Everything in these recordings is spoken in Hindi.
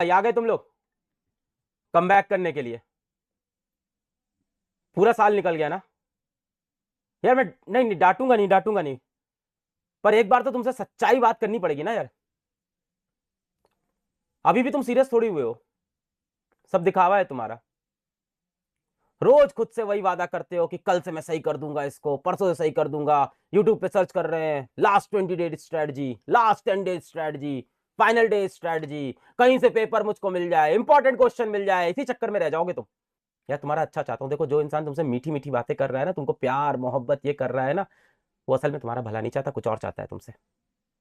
आ गए तुम लोग कम बैक करने के लिए? पूरा साल निकल गया ना यार। मैं नहीं नहीं डांटूंगा नहीं, डांटूंगा नहीं, पर एक बार तो तुमसे सच्चाई बात करनी पड़ेगी ना यार। अभी भी तुम सीरियस थोड़ी हुए हो, सब दिखावा है तुम्हारा। रोज खुद से वही वादा करते हो कि कल से मैं सही कर दूंगा, इसको परसों से सही कर दूंगा। यूट्यूब पे सर्च कर रहे हैं last 20 days strategy, last 10 days strategy, final days strategy, कहीं से पेपर मुझको मिल जाए, इंपॉर्टेंट क्वेश्चन मिल जाए, इसी चक्कर में रह जाओगे तुम। यार तुम्हारा अच्छा चाहता हूँ। देखो, जो इंसान तुमसे मीठी मीठी बातें कर रहा है ना, तुमको प्यार मोहब्बत ये कर रहा है ना, वो असल में तुम्हारा भला नहीं चाहता, कुछ और चाहता है तुमसे।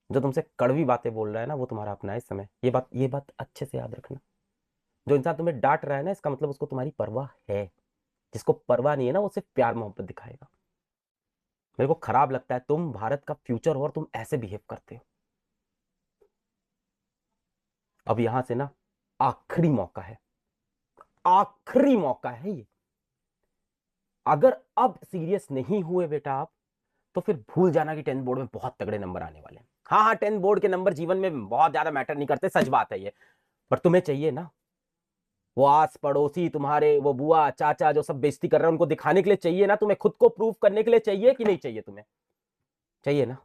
जो तुमसे कड़वी बातें बोल रहा है ना, वो तुम्हारा अपना है इस समय। ये बात अच्छे से याद रखना। जो इंसान तुम्हें डांट रहा है ना, इसका मतलब उसको तुम्हारी परवाह है। जिसको परवाह नहीं है ना, वो सिर्फ प्यार मोहब्बत दिखाएगा। मेरे को खराब लगता है, तुम भारत का फ्यूचर हो और तुम ऐसे बिहेव करते हो। अब यहां से ना आखिरी मौका है, आखिरी मौका है ये। अगर अब सीरियस नहीं हुए बेटा आप, तो फिर भूल जाना कि 10th बोर्ड में बहुत तगड़े नंबर आने वाले हैं। हाँ हाँ, 10th बोर्ड के नंबर जीवन में बहुत ज्यादा मैटर नहीं करते, सच बात है ये। पर तुम्हें चाहिए ना, वो आस पड़ोसी तुम्हारे, वो बुआ चाचा जो सब बेइज्जती कर रहे हैं, उनको दिखाने के लिए चाहिए ना, तुम्हें खुद को प्रूव करने के लिए चाहिए कि नहीं चाहिए? तुम्हें चाहिए ना।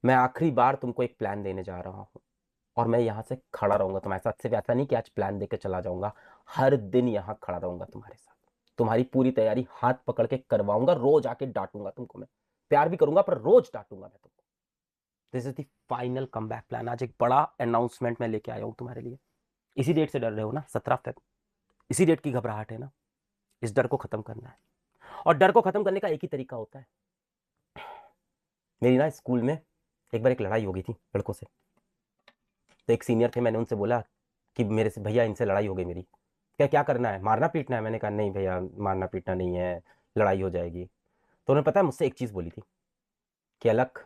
मैं आखिरी बार तुमको एक प्लान देने जा रहा हूं, और मैं यहां से खड़ा रहूंगा तुम्हारे साथ। सिर्फ ऐसा नहीं कि आज प्लान देके चला जाऊंगा, हर दिन यहां खड़ा रहूंगा तुम्हारे साथ। तुम्हारी पूरी तैयारी हाथ पकड़ के करवाऊंगा, रोज आके डांटूंगा तुमको मैं। प्यार भी करूंगा, पर रोज डांटूंगा मैं तुमको। This is the final come back plan. आज एक बड़ा अनाउंसमेंट मैं लेके आया हूं तुम्हारे लिए। इसी डेट से डर रहे हो ना, 17 फेब। इसी डेट की घबराहट है ना। इस डर को खत्म करना है, और डर को खत्म करने का एक ही तरीका होता है। मेरी ना स्कूल में एक बार एक लड़ाई हो गई थी लड़कों से। तो एक सीनियर थे, मैंने उनसे बोला कि मेरे से भैया इनसे लड़ाई हो गई मेरी, क्या क्या करना है, मारना पीटना है? मैंने कहा नहीं भैया, मारना पीटना नहीं है, लड़ाई हो जाएगी। तो उन्हें पता है मुझसे एक चीज बोली थी कि अलग,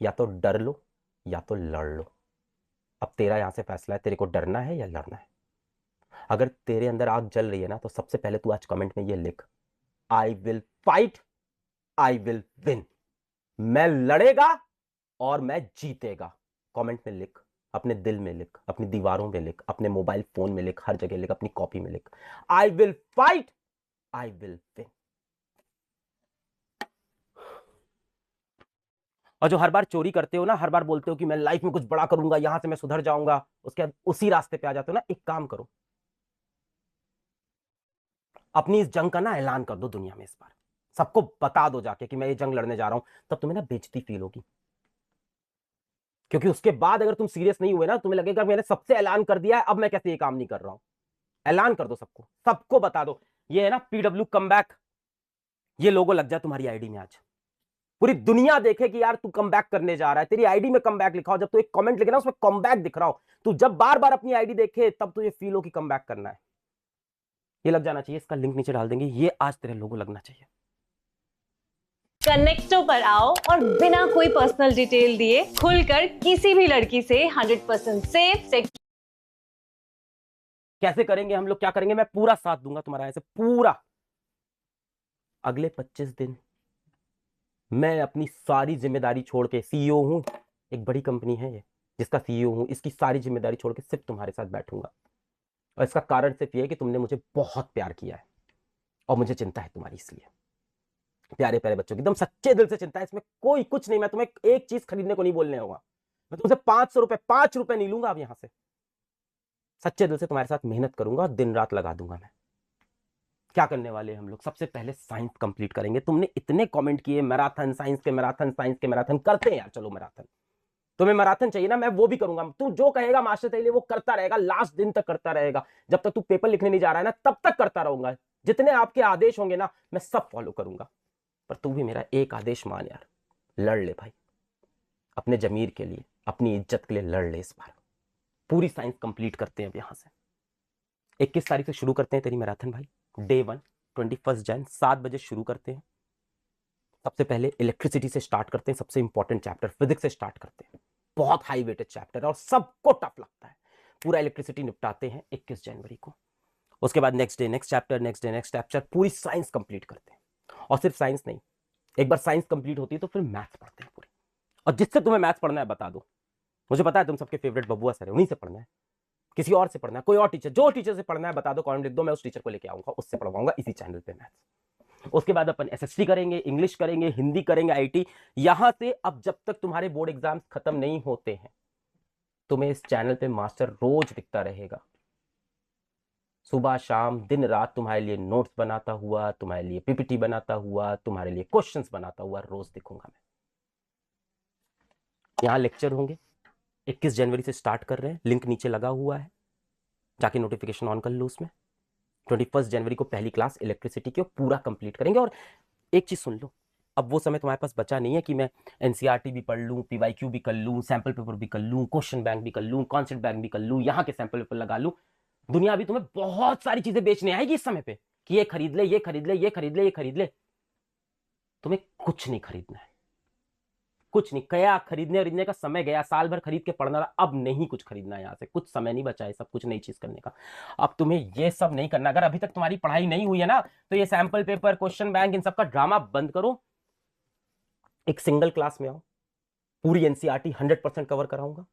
या तो डर लो या तो लड़ लो। अब तेरा यहां से फैसला है, तेरे को डरना है या लड़ना है। अगर तेरे अंदर आग जल रही है ना, तो सबसे पहले तू आज कमेंट में ये लिख, I will fight, I will win. मैं लड़ेगा और मैं जीतेगा। कमेंट में लिख, अपने दिल में लिख, अपनी दीवारों में लिख, अपने मोबाइल फोन में लिख, हर जगह लिख, अपनी कॉपी में लिख, I will fight, I will win. और जो हर बार चोरी करते हो ना, हर बार बोलते हो कि मैं लाइफ में कुछ बड़ा करूंगा, यहां से मैं सुधर जाऊंगा, उसके बाद उसी रास्ते पे आ जाते हो ना, एक काम करो, अपनी इस जंग का ना ऐलान कर दो दुनिया में इस बार। सबको बता दो जाके कि मैं ये जंग लड़ने जा रहा हूं। तब तुम्हें ना बेइज्जती फील होगी, क्योंकि उसके बाद अगर तुम सीरियस नहीं हुए ना, तुम्हें लगेगा मैंने सबसे ऐलान कर दिया है, अब मैं कैसे ये काम नहीं कर रहा हूं। ऐलान कर दो सबको, सबको बता दो। ये है ना PW कम बैक, ये लोगो लग जाए तुम्हारी आईडी में आज। पूरी दुनिया देखे कि यार तू कम बैक करने जा रहा है। तेरी आईडी में कम बैक लिखा हो, जब तू एक कमेंट लिखे ना उसमें कम बैक दिख रहा हो, तू जब बार बार अपनी आईडी देखे, तब तुझे फील हो कि कम बैक करना है। ये लग जाना चाहिए, इसका लिंक नीचे डाल देंगे, ये आज तेरे लोगो लगना चाहिए। कनेक्टो पर आओ और बिना कोई पर्सनल डिटेल दिए खुलकर किसी भी लड़की से 100% सेफ सेक्स। कैसे करेंगे हम लोग, क्या करेंगे, मैं पूरा साथ दूंगा तुम्हारा, ऐसे पूरा। अगले 25 दिन मैं अपनी सारी जिम्मेदारी छोड़ के, सीईओ हूं, एक बड़ी कंपनी है ये जिसका सीईओ हूं, इसकी सारी जिम्मेदारी छोड़ के सिर्फ तुम्हारे साथ बैठूंगा। और इसका कारण सिर्फ ये है कि तुमने मुझे बहुत प्यार किया है, और मुझे चिंता है तुम्हारी, इसलिए प्यारे प्यारे बच्चों की एकदम सच्चे दिल से चिंता है, इसमें कोई कुछ नहीं। मैं तुम्हें एक चीज खरीदने को नहीं बोलने होगा, मैं तुमसे 500 रुपए, 5 रुपए नहीं लूंगा अब यहां से। सच्चे दिल से तुम्हारे साथ मेहनत करूंगा, दिन रात लगा दूंगा मैं। क्या करने वाले हैं हम लोग? सबसे पहले साइंस कंप्लीट करेंगे। तुमने इतने कमेंट किए मैराथन, साइंस के मैराथन, साइंस के मैराथन, करते हैं यार, चलो मैराथन। तुम्हें मैराथन चाहिए ना, मैं वो भी करूंगा। तू जो कहेगा मास्टर तेरे लिए, वो करता रहेगा, लास्ट दिन तक करता रहेगा। जब तक तू पेपर लिखने नहीं जा रहा है ना, तब तक करता रहूंगा। जितने आपके आदेश होंगे ना, मैं सब फॉलो करूंगा। पर तू भी मेरा एक आदेश मान यार, लड़ ले भाई, अपने जमीर के लिए, अपनी इज्जत के लिए लड़ ले इस बार। पूरी साइंस कंप्लीट करते हैं अब यहां से। 21 तारीख से शुरू करते हैं तेरी मैराथन भाई। डे 1, 21 जन, 7 बजे शुरू करते हैं। सबसे पहले इलेक्ट्रिसिटी से स्टार्ट करते हैं, सबसे इंपॉर्टेंट चैप्टर फिजिक्स से स्टार्ट करते हैं। बहुत हाई वेटेड चैप्टर है और सबको टफ लगता है। पूरा इलेक्ट्रिसिटी निपटाते हैं 21 जनवरी को। उसके बाद next day next chapter, next day next chapter, पूरी साइंस कंप्लीट करते हैं। और सिर्फ साइंस नहीं, एक बार साइंस कंप्लीट होती है तो फिर मैथ्स पढ़ते हैं पूरी। और जिससे तुम्हें मैथ्स पढ़ना है बता दो, मुझे पता है तुम सबके फेवरेट बबुआ सर है, उन्हीं से पढ़ना है। किसी और से पढ़ना है, कोई और टीचर, जो टीचर से पढ़ना है बता दो, कमेंट लिख दो, मैं उस टीचर को लेके आऊंगा, उससे पढ़वाऊंगा इसी चैनल पे मैथ्स। उसके बाद अपन एसएसटी करेंगे, इंग्लिश करेंगे, हिंदी करेंगे, आईटी। यहां से अब जब तक तुम्हारे बोर्ड एग्जाम्स खत्म नहीं होते हैं, तुम्हें इस चैनल पे मास्टर रोज दिखता रहेगा, सुबह शाम दिन रात तुम्हारे लिए नोट्स बनाता हुआ, तुम्हारे लिए पीपीटी बनाता हुआ, तुम्हारे लिए क्वेश्चंस बनाता हुआ रोज दिखूंगा मैं। यहां लेक्चर होंगे, 21 जनवरी से स्टार्ट कर रहे हैं, लिंक नीचे लगा हुआ है, जाके नोटिफिकेशन ऑन कर लो उसमें। 21 जनवरी को पहली क्लास इलेक्ट्रिसिटी की पूरा कंप्लीट करेंगे। और एक चीज सुन लो, अब वो समय तुम्हारे पास बचा नहीं है कि मैं एनसीईआरटी भी पढ़ लूं, पीवाईक्यू भी कर लूं, सैंपल पेपर भी कर लूं, क्वेश्चन बैंक भी कर लूं, कॉन्सेप्ट बैंक भी कर लूं, यहाँ के सैंपल पेपर लगा लूं। दुनिया अभी तुम्हें बहुत सारी चीजें बेचने आएगी इस समय पे कि ये खरीद ले, ये खरीद ले, ये खरीद ले, ये खरीद ले। तुम्हें कुछ नहीं खरीदना है, कुछ नहीं। क्या खरीदने का समय गया, साल भर खरीद के पढ़ना था, अब नहीं कुछ खरीदना है। यहाँ से कुछ समय नहीं बचा है सब कुछ नई चीज करने का। अब तुम्हें ये सब नहीं करना। अगर अभी तक तुम्हारी पढ़ाई नहीं हुई है ना, तो ये सैंपल पेपर, क्वेश्चन बैंक, इन सब का ड्रामा बंद करो। एक सिंगल क्लास में आओ, पूरी एनसीईआरटी 100% कवर कराऊंगा।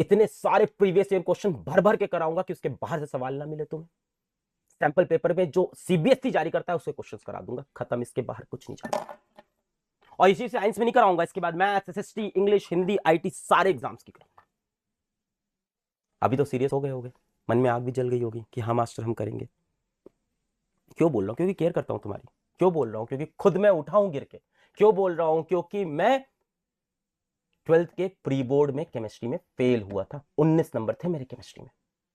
इतने सारे प्रीवियस ईयर क्वेश्चन भर भर के कराऊंगा कि उसके बाहर से सवाल ना मिले तुम्हें। सैंपल पेपर में जो सीबीएसई जारी करता है उसके क्वेश्चन करा दूंगा, खत्म। इसके बाहर कुछ नहीं जाना। और इसी साइंस में नहीं कराऊंगा, इसके बाद maths, SST, English, Hindi, IT, सारे एग्जाम्स की कराऊंगा। अभी तो सीरियस हो गए होगे, मन में आग भी जल गई होगी कि हाँ मास्टर हम करेंगे। क्यों बोल रहा हूं? क्योंकि केयर करता हूं तुम्हारी। क्यों बोल रहा हूं? क्योंकि खुद मैं उठा हूं गिर के। क्यों बोल रहा हूं? क्योंकि मैं 12th के प्री बोर्ड में केमिस्ट्री में फेल हुआ था। 19 नंबर थे मेरे केमिस्ट्री में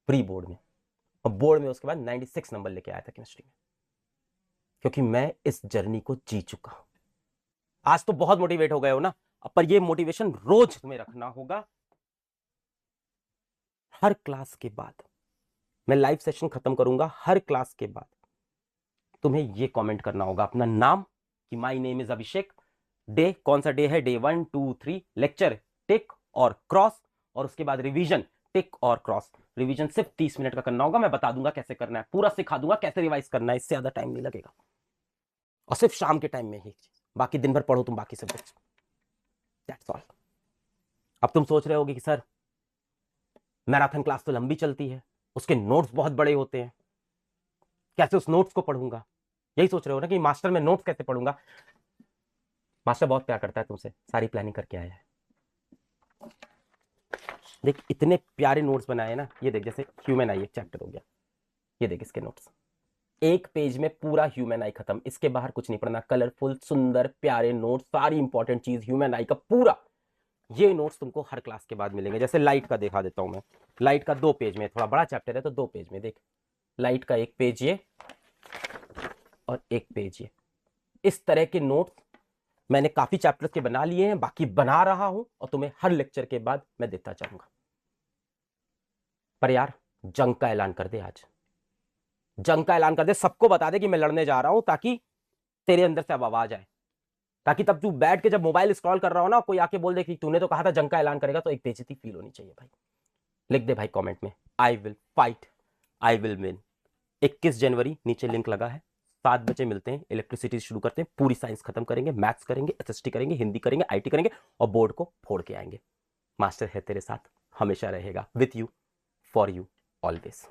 प्री बोर्ड में, और बोर्ड में उसके बाद 96 नंबर लेके आया था केमिस्ट्री में, क्योंकि मैं इस जर्नी को जी चुका हूं। आज तो बहुत मोटिवेट हो गए हो ना, पर ये मोटिवेशन रोज तुम्हें रखना होगा। हर क्लास के बाद मैं लाइव सेशन खत्म करूंगा, हर क्लास के बाद तुम्हें ये कमेंट करना होगा अपना नाम कि my name is Abhishek, day कौन सा डे है, डे 1 2 3, लेक्चर टिक और क्रॉस, और उसके बाद रिवीजन टिक और क्रॉस। रिवीजन सिर्फ 30 मिनट का करना होगा, मैं बता दूंगा कैसे करना है, पूरा सिखा दूंगा कैसे रिवाइज करना है, इससे ज्यादा टाइम नहीं लगेगा। और सिर्फ शाम के टाइम में ही, बाकी दिन भर पढ़ो तुम बाकी सब्जेक्ट्स। That's all. अब तुम सोच रहे होगे कि सर मैराथन क्लास तो लंबी चलती है, उसके नोट्स बहुत बड़े होते हैं, कैसे उस नोट्स को पढ़ूंगा? यही सोच रहे हो ना कि मास्टर में नोट्स कैसे पढ़ूंगा। मास्टर बहुत प्यार करता है तुमसे, सारी प्लानिंग करके आया है। देख इतने प्यारे नोट्स बनाए ना, ये देख, जैसे ह्यूमन आई एक चैप्टर हो गया, ये देख इसके नोट्स, एक पेज में पूरा ह्यूमन आई खत्म, इसके बाहर कुछ नहीं पढ़ना। कलरफुल सुंदर प्यारे नोट्स, सारी इंपॉर्टेंट चीज ह्यूमन आई का पूरा। ये नोट्स तुमको हर क्लास के बाद मिलेंगे। जैसे लाइट का दिखा देता हूं मैं, लाइट का 2 पेज में, थोड़ा बड़ा चैप्टर है तो 2 पेज में देख, लाइट का 1 पेज ये और 1 पेज ये। इस तरह के नोट्स मैंने काफी चैप्टर्स के बना लिए हैं, बाकी बना रहा हूं, और तुम्हें हर लेक्चर के बाद मैं देता जाऊंगा। पर यार जंग का ऐलान कर दे, आज जंग का ऐलान कर दे, सबको बता दे कि मैं लड़ने जा रहा हूं, ताकि तेरे अंदर से अब आवाज आए, ताकि तब तू बैठ के जब मोबाइल स्क्रॉल कर रहा हो ना, कोई आके बोल दे कि तूने तो कहा था जंग का ऐलान करेगा, तो एक बेइज्जती फील होनी चाहिए भाई। लिख दे भाई कमेंट में, I will fight, I will win. 21 जनवरी नीचे लिंक लगा है, 7 बजे मिलते हैं, इलेक्ट्रिसिटी शुरू करते हैं, पूरी साइंस खत्म करेंगे, मैथ्स करेंगे, एसएसटी करेंगे, हिंदी करेंगे, आईटी करेंगे, और बोर्ड को फोड़ के आएंगे। मास्टर है तेरे साथ, हमेशा रहेगा, with you, for you, always.